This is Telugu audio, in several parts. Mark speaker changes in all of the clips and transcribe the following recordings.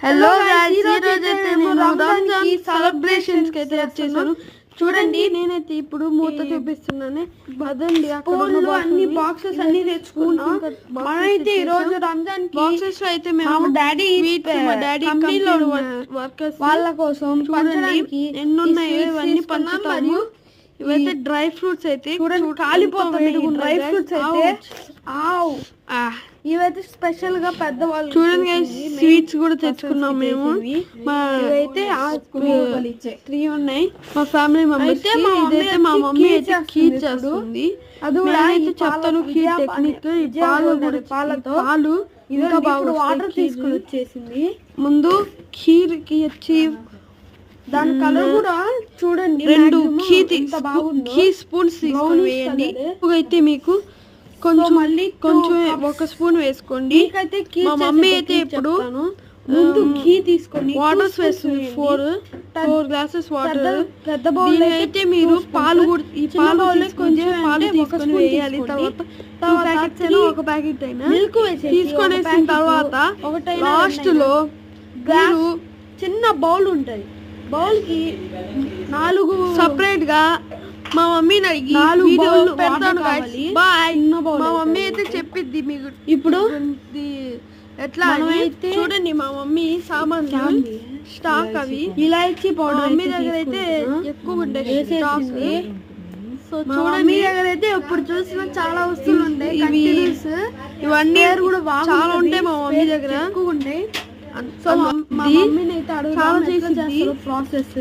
Speaker 1: హలో గాయ్స్, ఈ రోజు అయితే నేను రంజాన్ సెలబ్రేషన్స్ కి అయితే వచ్చేసాను. చూడండి, నేనైతే ఇప్పుడు మూత చూపిస్తున్నాను. అదండి అక్కడ అన్ని బాక్సెస్ అన్ని తెచ్చుకున్నా. మనమైతే ఈ రోజు రంజాన్ బాక్సెస్ లో అయితే మేము డాడీ కంపెనీలో వర్కర్స్ వాళ్ళ కోసం పంచడానికి ఎన్ని ఉన్నాయో ఇవన్నీ పంచుతాము. ఇవైతే డ్రై ఫ్రూట్స్ అయితే కాలిపోతాయి. డ్రై ఫ్రూట్స్ అయితే ఇవైతే స్పెషల్ గా పెద్దవాళ్ళు చూడండి. స్వీట్స్ కూడా తెచ్చుకున్నాం మేము. ఇవైతే 3 ఉన్నాయి మా ఫ్యామిలీ మెంబర్స్. ఇదైతే మా మమ్మీ అయితే ఖీర్ చేస్తుంది. అది కూడా అయితే చెప్తాను ఖీర్ టెక్నిక్. పాలు ఇంకా బాగా వాటర్ తీసుకుని వచ్చేసింది. ముందు ఖీర్ కి వచ్చి దాని కలర్ కూడా చూడండి. 2 ఖీ స్పూన్స్ వేయండి. అయితే మీకు కొంచెం ఒక స్పూన్ వేసుకోండి. మా మమ్మీ అయితే ఇప్పుడు ముందు ఘీ తీసుకొని వాటర్స్ వేస్తుంది. 4 గ్లాసెస్ వాటర్. పెద్ద బౌల్ అయితే మీరు పాలు కొంచెం పాలు తీసుకొని వేయాలి. తర్వాత ఒక ప్యాకెట్ అయినా మిల్క్ తీసుకొనేసిన తర్వాత లాస్ట్ లో చిన్న బౌల్ ఉంటది. బౌల్ కి 4 సపరేట్ గా మా మమ్మీని అడిగి 4 బౌల్ పెడతాను. బాయ్. మా మమ్మీ అయితే చెప్పిద్ది మీకు ఇప్పుడు ఎట్లా అయితే చూడండి. మా మమ్మీ సామాన్లు స్టాక్ అవి ఇలాచి పౌడర్ మమ్మీ దగ్గర అయితే ఎక్కువ ఉంటాయి స్టాక్. సో చూడండి, మీ దగ్గర అయితే ఎప్పుడు చూసినా చాలా వస్తువులు ఉంటాయి. ఇవన్నీ కూడా చాలా ఉంటాయి మా మమ్మీ దగ్గర, ఎక్కువ ఉంటాయి. సో మా మమ్మీని అయితే అడుగుతాను ప్రాసెస్.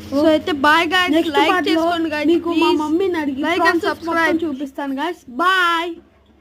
Speaker 1: సో అయితే బాయ్ గైస్, లైక్ చేసుకోండి గైస్. మీకు మా మమ్మీని అడిగి లైక్ అండ్ సబ్స్క్రైబ్ చూపిస్తాను గైస్. బాయ్.